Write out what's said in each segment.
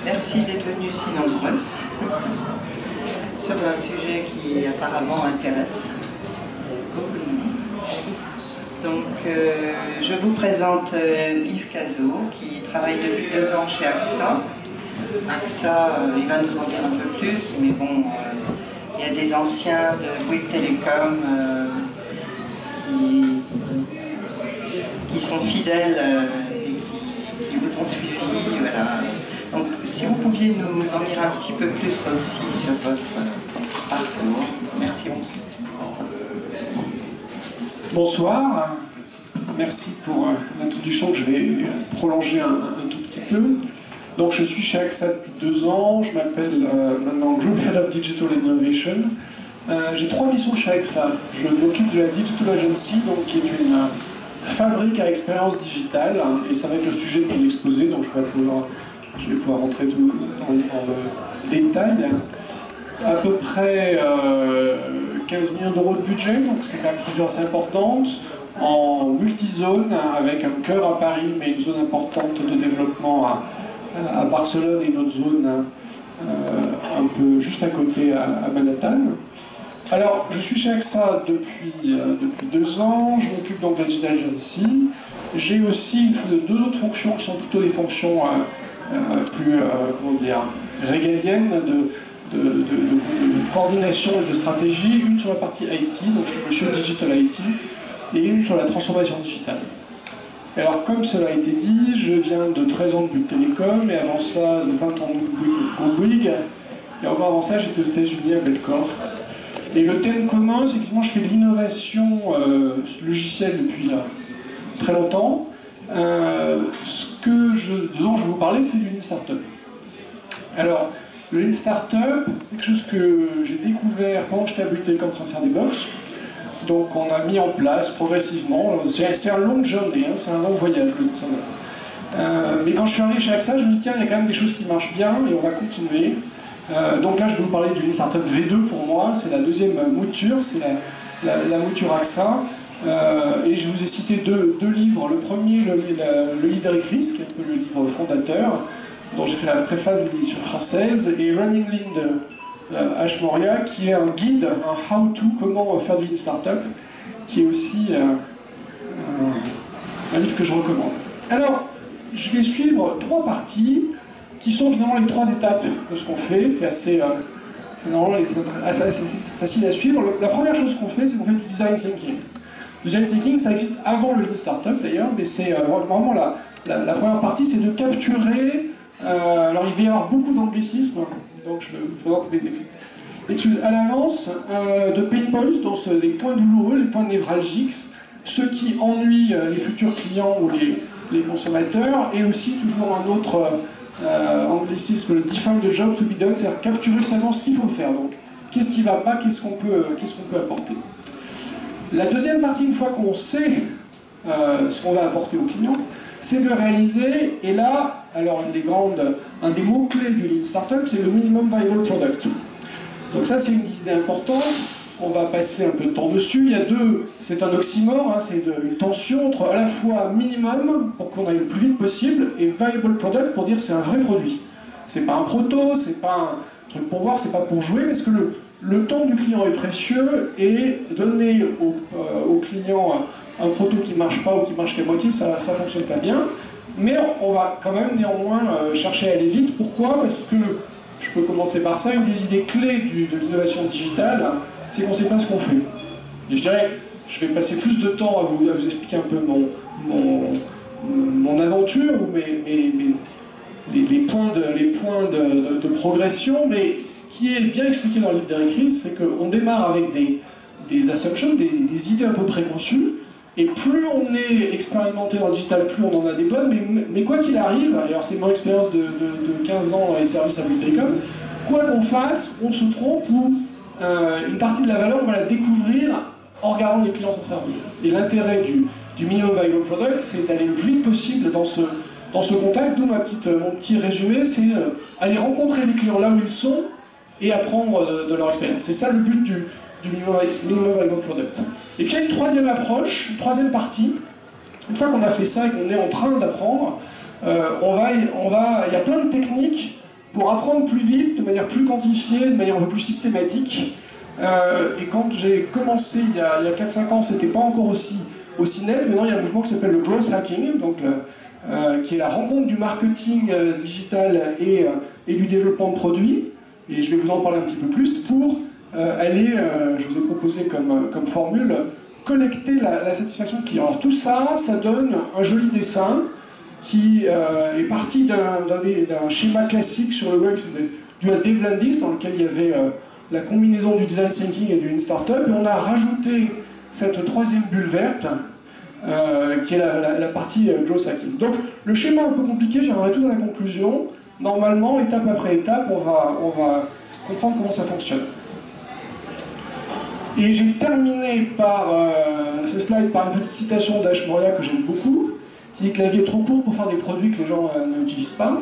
Merci d'être venus si nombreux sur un sujet qui apparemment intéresse beaucoup de monde. Donc, je vous présente Yves Cazot, qui travaille depuis 2 ans chez AXA. AXA, il va nous en dire un peu plus, mais bon, il y a des anciens de Bouygues Télécom qui sont fidèles et qui vous ont suivi. Voilà. Donc, si vous pouviez nous en dire un petit peu plus aussi sur votre parcours. Merci beaucoup. Bonsoir. Merci pour l'introduction que je vais prolonger un tout petit peu. Donc, je suis chez AXA depuis 2 ans. Je m'appelle maintenant Group Head of Digital Innovation. J'ai 3 missions chez AXA. Je m'occupe de la Digital Agency, donc, qui est une fabrique à expérience digitale. Et ça va être le sujet de mon exposé, donc je vais pouvoir rentrer tout dans le détail. À peu près 15 millions d'euros de budget, donc c'est quand même une structure assez importante, en multizone, avec un cœur à Paris, mais une zone importante de développement à Barcelone et une autre zone un peu juste à côté à Manhattan. Alors, je suis chez AXA depuis 2 ans, je m'occupe donc de la Digital Agency. J'ai aussi 2 autres fonctions qui sont plutôt des fonctions plus, régaliennes de coordination et de stratégie, une sur la partie IT, donc je suis Digital IT, et une sur la transformation digitale. Alors, comme cela a été dit, je viens de 13 ans de Bouygues Télécom, et avant ça, de 20 ans de Bouygues, et encore avant ça, j'étais aux États-Unis à Belcore. Et le thème commun, c'est que moi, je fais de l'innovation logicielle depuis très longtemps. Dont je vais vous parler, c'est du Lean Startup. Alors, le Lean Startup, c'est quelque chose que j'ai découvert pendant que j'étais à Bouygues Télécom en train de faire des box. Donc, on a mis en place progressivement. C'est un long journey, c'est un long voyage, le Lean Startup. Mais quand je suis arrivé chez AXA, je me dis, tiens, il y a quand même des choses qui marchent bien et on va continuer. Donc là, je vais vous parler du Lean Startup V2 pour moi. C'est la 2e mouture, c'est la mouture AXA. Et je vous ai cité deux livres. Le premier, le Leader écrit, qui est un peu le livre fondateur, dont j'ai fait la préface de l'édition française, et Running Lean de H. Moria, qui est un guide, un how-to, comment faire du Lean Startup, qui est aussi un livre que je recommande. Alors, je vais suivre 3 parties, qui sont finalement les 3 étapes de ce qu'on fait. C'est assez facile à suivre. La première chose qu'on fait, c'est qu'on fait du design thinking. Le design thinking, ça existe avant le Lean Startup d'ailleurs, mais c'est vraiment la première partie, c'est de capturer. Alors il va y avoir beaucoup d'anglicismes, donc je vous présente des excuses à l'avance, de pain points, donc les points douloureux, les points névralgiques, ceux qui ennuient les futurs clients ou les consommateurs, et aussi toujours un autre anglicisme, le define the job to be done, c'est-à-dire capturer justement ce qu'il faut faire. Donc, qu'est-ce qui ne va pas, qu'est-ce qu'on peut apporter. La deuxième partie, une fois qu'on sait ce qu'on va apporter au client, c'est de le réaliser. Et là, alors un des mots-clés du Lean Startup, c'est le minimum viable product. Donc ça, c'est une idée importante. On va passer un peu de temps dessus. C'est un oxymore, c'est une tension entre à la fois minimum, pour qu'on aille le plus vite possible, et viable product, pour dire c'est un vrai produit. C'est pas un proto, c'est pas un truc pour voir, c'est pas pour jouer, parce que le temps du client est précieux, et donner au client un proto qui marche pas ou qui marche qu'à moitié, ça fonctionne pas bien. Mais on va quand même néanmoins chercher à aller vite. Pourquoi? Parce que, je peux commencer par ça, une des idées clés de l'innovation digitale, c'est qu'on ne sait pas ce qu'on fait. Et je dirais, je vais passer plus de temps à vous expliquer un peu mon aventure, les points de progression, mais ce qui est bien expliqué dans le livre d'Eric Ries, c'est qu'on démarre avec des assumptions, des idées un peu préconçues, et plus on est expérimenté dans le digital, plus on en a des bonnes, mais quoi qu'il arrive, alors c'est mon expérience de 15 ans dans les services à Bouygues Télécom, quoi qu'on fasse, on se trompe ou une partie de la valeur, on va la découvrir en regardant les clients s'en servir. Et l'intérêt du minimum viable product, c'est d'aller le plus vite possible dans ce contact, d'où mon petit résumé, c'est aller rencontrer les clients là où ils sont et apprendre de leur expérience. C'est ça le but du minimum viable product. Et puis il y a une 3e approche, une 3e partie. Une fois qu'on a fait ça et qu'on est en train d'apprendre, il y a plein de techniques pour apprendre plus vite, de manière plus quantifiée, de manière un peu plus systématique. Et quand j'ai commencé il y a 4-5 ans, c'était pas encore aussi net. Maintenant, il y a un mouvement qui s'appelle le growth hacking, donc qui est la rencontre du marketing digital et du développement de produits. Et je vais vous en parler un petit peu plus pour aller, je vous ai proposé comme formule, collecter la satisfaction client. Alors tout ça, ça donne un joli dessin qui est parti d'un schéma classique sur le web, du Devlandis, dans lequel il y avait la combinaison du design thinking et du lean startup, et on a rajouté cette troisième bulle verte, qui est la partie growth hacking. Donc le schéma un peu compliqué, j'aimerais tout dans la conclusion. Normalement, étape après étape, on va comprendre comment ça fonctionne. Et j'ai terminé par ce slide par une petite citation d'Ash Maurya que j'aime beaucoup, qui dit que la vie est trop courte pour faire des produits que les gens n'utilisent pas,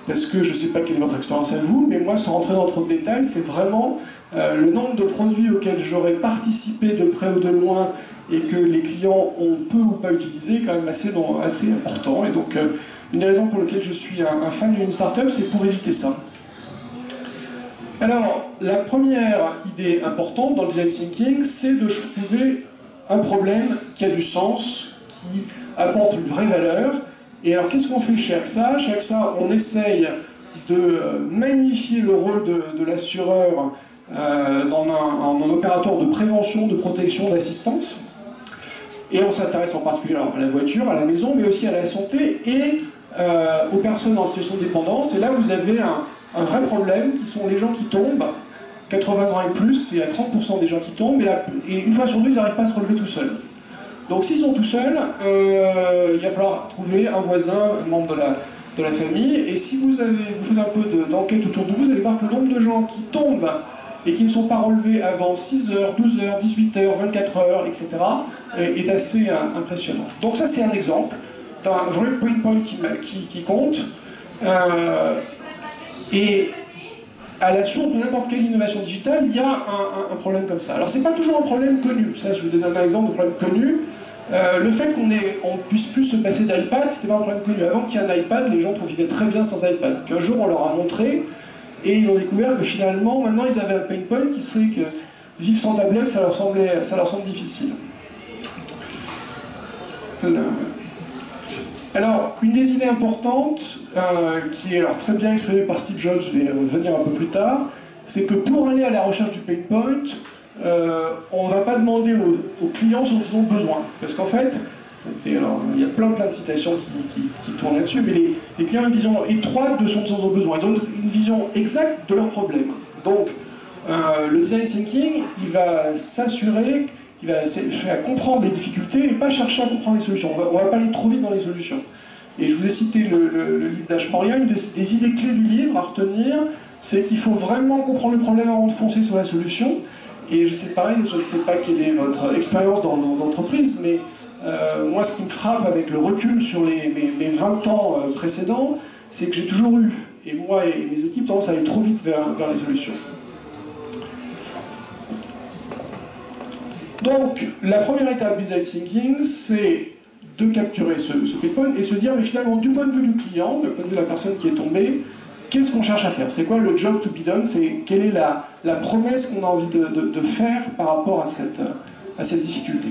parce que je ne sais pas quelle est votre expérience à vous, mais moi, sans rentrer dans trop de détails, c'est vraiment le nombre de produits auxquels j'aurais participé de près ou de loin et que les clients ont peu ou pas utilisé, quand même assez important. Et donc, une des raisons pour lesquelles je suis un fan d'une startup, c'est pour éviter ça. Alors, la première idée importante dans le design thinking, c'est de trouver un problème qui a du sens, qui apporte une vraie valeur. Et alors, qu'est-ce qu'on fait chez AXA? Chez AXA, on essaye de magnifier le rôle de l'assureur en un opérateur de prévention, de protection, d'assistance. Et on s'intéresse en particulier à la voiture, à la maison, mais aussi à la santé et aux personnes en situation de dépendance. Et là, vous avez un vrai problème, qui sont les gens qui tombent. 80 ans et plus, c'est à 30% des gens qui tombent, et une fois sur deux, ils n'arrivent pas à se relever tout seuls. Donc s'ils sont tout seuls, il va falloir trouver un voisin, un membre de la famille, et si vous faites un peu d'enquête autour de vous, vous allez voir que le nombre de gens qui tombent et qui ne sont pas relevés avant 6 heures, 12 heures, 18 heures, 24 heures, etc., est assez impressionnant. Donc ça, c'est un exemple d'un vrai point qui compte. Et à la source de n'importe quelle innovation digitale, il y a un problème comme ça. Alors c'est pas toujours un problème connu, ça je vous donne un exemple de problème connu. Le fait qu'on puisse plus se passer d'iPad, c'était pas un problème connu. Avant qu'il y ait un iPad, les gens vivaient très bien sans iPad. Puis un jour on leur a montré, et ils ont découvert que finalement, maintenant ils avaient un pain point qui serait que vivre sans tablette, ça leur semble difficile. Alors, une des idées importantes, qui est alors très bien exprimée par Steve Jobs, je vais revenir un peu plus tard, c'est que pour aller à la recherche du pain point, on ne va pas demander aux clients ce dont ils ont besoin. Parce qu'en fait, il y a plein de citations qui tournent là-dessus, mais les clients ont une vision étroite de ce dont ils ont besoin. Ils ont une vision exacte de leurs problèmes. Donc, le design thinking, il va s'assurer, il va chercher à comprendre les difficultés et pas chercher à comprendre les solutions. On ne va pas aller trop vite dans les solutions. Et je vous ai cité le livre d'Ash Maurya, une des idées clés du livre à retenir, c'est qu'il faut vraiment comprendre le problème avant de foncer sur la solution. Et je sais pareil, je ne sais pas quelle est votre expérience dans l'entreprise, mais moi ce qui me frappe avec le recul sur mes 20 ans précédents, c'est que j'ai toujours eu, et moi et mes équipes, tendance à aller trop vite vers les solutions. Donc, la première étape du design thinking, c'est de capturer ce pain point et se dire, mais finalement, du point de vue du client, du point de vue de la personne qui est tombée, qu'est-ce qu'on cherche à faire? C'est quoi le job to be done? Quelle est la promesse qu'on a envie de faire par rapport à cette difficulté?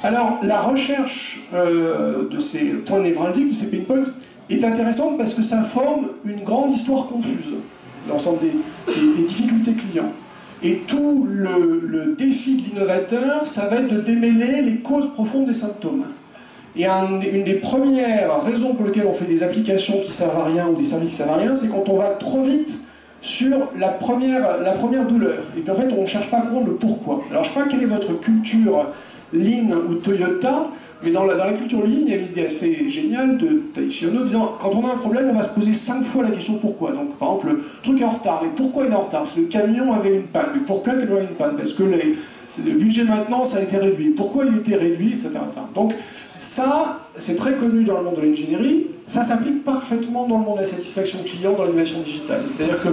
Alors, la recherche de ces points névralgiques, de ces pain points, est intéressante parce que ça forme une grande histoire confuse, l'ensemble des difficultés clients. Et tout le défi de l'innovateur, ça va être de démêler les causes profondes des symptômes. Et une des premières raisons pour lesquelles on fait des applications qui servent à rien ou des services qui servent à rien, c'est quand on va trop vite sur la première douleur. Et puis en fait, on ne cherche pas à comprendre le pourquoi. Alors je ne sais pas quelle est votre culture Lean ou Toyota, mais dans la culture Lean, il y a une idée assez géniale de Taiichi Ohno disant quand on a un problème, on va se poser 5 fois la question pourquoi. Donc par exemple, le truc est en retard. Mais pourquoi il est en retard? Parce que le camion avait une panne. Mais pourquoi le camion avait une panne? Parce que le budget maintenant, ça a été réduit. Pourquoi il était réduit, etc. Donc ça, c'est très connu dans le monde de l'ingénierie. Ça s'applique parfaitement dans le monde de la satisfaction client, dans l'innovation digitale. C'est-à-dire que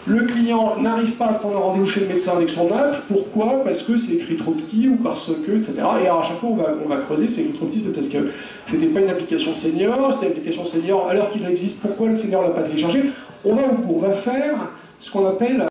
Le client n'arrive pas à prendre un rendez-vous chez le médecin avec son app. Pourquoi? Parce que c'est écrit trop petit ou parce que, etc. Et alors à chaque fois, on va creuser, c'est écrit trop petit, parce que c'était pas une application senior, c'était une application senior alors qu'il existe. Pourquoi le senior l'a pas téléchargé? On va faire ce qu'on appelle